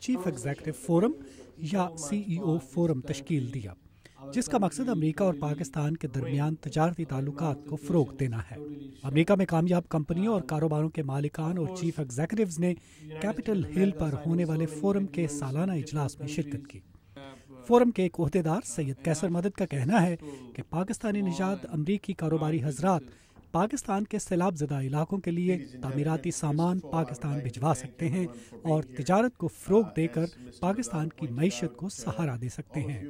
Chief executive forum یا CEO forum تشکیل دیا، جس کا مقصد امریکہ اور پاکستان کے درمیان تجارتی تعلقات کو فروغ دینا ہے۔ امریکہ میں کامیاب کمپنیوں اور کاروباروں کے مالکان اور چیف ایگزیکٹوز نے کیپٹل ہل پر ہونے والے فورم کے سالانہ اجلاس میں شرکت کی۔ فورم کے ایک عہدیدار سید کیسر مدد کا کہنا ہے کہ پاکستانی نژاد امریکی کاروباری حضرات پاکستان کے سیلاب زدہ علاقوں کے لیے تعمیراتی سامان پاکستان بھجوا سکتے ہیں اور تجارت کو فروغ دے کر پاکستان کی معیشت کو سہارا دے سکتے ہیں۔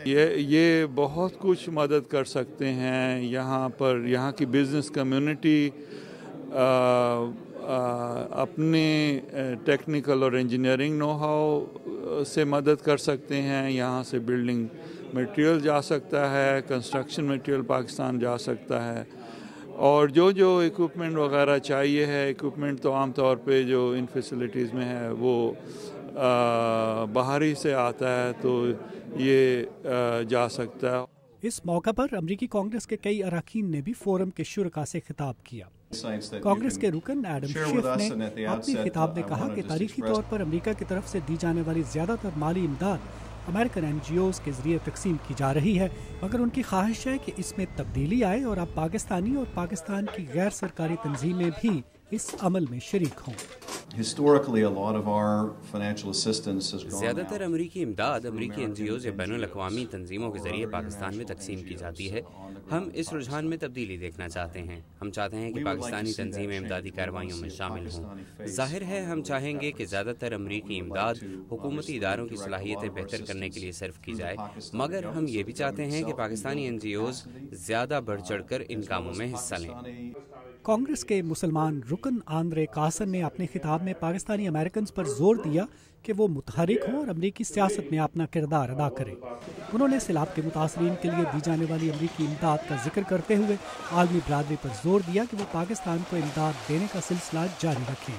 یہ بہت کچھ مدد کر سکتے ہیں۔ یہاں کی بزنس کمیونٹی اپنے ٹیکنیکل اور انجینئرنگ نو ہاؤ سے مدد کر سکتے ہیں۔ یہاں سے بلڈنگ مٹیریل جا سکتا ہے، کنسٹرکشن مٹیریل پاکستان جا سکتا ہے، اور جو ایکوپمنٹ وغیرہ چاہیے ہے، ایکوپمنٹ تو عام طور پہ جو ان فیسلٹیز میں ہے وہ باہر ہی سے آتا ہے، تو یہ جا سکتا ہے۔ اس موقع پر امریکی کانگریس کے کئی اراکین نے بھی فورم کے شرکاء سے خطاب کیا۔ کانگریس کے رکن ایڈم شیف نے اپنے خطاب میں کہا کہ تاریخی طور پر امریکہ کی طرف سے دی جانے والی زیادہ تر مالی امداد امریکن NGOs کے ذریعے تقسیم کی جا رہی ہے، مگر ان کی خواہش ہے کہ اس میں تبدیلی آئے اور اب پاکستانی اور پاکستان کی غیر سرکاری تنظیمیں بھی اس عمل میں شریک ہوں۔ زیادہ تر امریکی امداد امریکی NGOs یا بین الاقوامی تنظیموں کے ذریعے پاکستان میں تقسیم کی جاتی ہے۔ ہم اس رجحان میں تبدیلی دیکھنا چاہتے ہیں۔ ہم چاہتے ہیں کہ پاکستانی تنظیمیں امدادی کارروائیوں میں شامل ہوں۔ ظاہر ہے ہم چاہیں گے کہ زیادہ تر امریکی امداد حکومتی اداروں کی صلاحیتیں بہتر کرنے کے لیے صرف کی جائے، مگر ہم یہ بھی چاہتے ہیں کہ پاکستانی NGOs زیادہ بڑھ چڑھ کر ان کاموں میں حصہ لیں۔ کانگریس کے مسلمان رکن آندرے کاسن نے اپنے خطاب میں پاکستانی امریکنز پر زور دیا کہ وہ متحرک ہوں اور امریکی سیاست میں اپنا کردار ادا کریں۔ انہوں نے سیلاب کے متاثرین کے لیے دی جانے والی امریکی امداد کا ذکر کرتے ہوئے عالمی برادری پر زور دیا کہ وہ پاکستان کو امداد دینے کا سلسلہ جاری رکھیں۔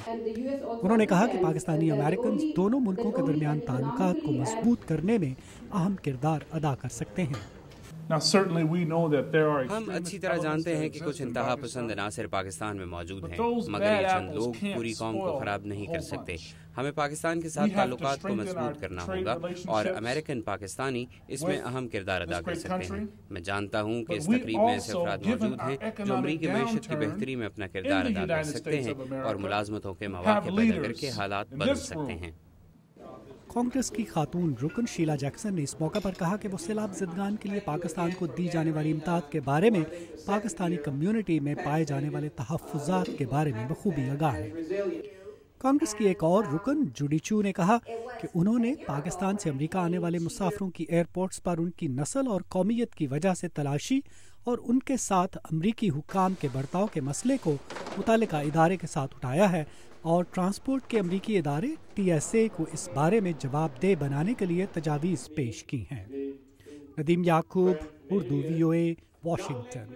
انہوں نے کہا کہ پاکستانی امریکنز دونوں ملکوں کے درمیان تعلقات کو مضبوط کرنے میں اہم کردار ادا کر سکتے ہیں۔ ہم اچھی طرح جانتے ہیں کہ کچھ انتہا پسند عناصر پاکستان میں موجود ہیں، مگر یہ چند لوگ پوری قوم کو خراب نہیں کر سکتے۔ ہمیں پاکستان کے ساتھ تعلقات کو مضبوط کرنا ہوگا اور امریکن پاکستانی اس میں اہم کردار ادا کر سکتے ہیں۔ میں جانتا ہوں کہ اس تقریب میں ایسے افراد موجود ہیں جو امریکی معیشت کی بہتری میں اپنا کردار ادا کر سکتے ہیں اور ملازمتوں کے مواقع پیدا کر کے حالات بدل سکتے ہیں۔ کانگریس کی خاتون رکن شیلا جیکسن نے اس موقع پر کہا کہ وہ سیلاب زدگان کے لیے پاکستان کو دی جانے والی امداد کے بارے میں پاکستانی کمیونٹی میں پائے جانے والے تحفظات کے بارے میں بخوبی آگاہ ہے۔ کانگریس کی ایک اور رکن جوڈی چو نے کہا کہ انہوں نے پاکستان سے امریکہ آنے والے مسافروں کی ایئرپورٹس پر ان کی نسل اور قومیت کی وجہ سے تلاشی اور ان کے ساتھ امریکی حکام کے برتاؤ کے مسئلے کو متعلقہ ادارے کے ساتھ اٹھایا ہے اور ٹرانسپورٹ کے امریکی ادارے TSA کو اس بارے میں جواب دہ بنانے کے لیے تجاویز پیش کی ہیں۔ ندیم یعقوب، اردو VOA، واشنگٹن۔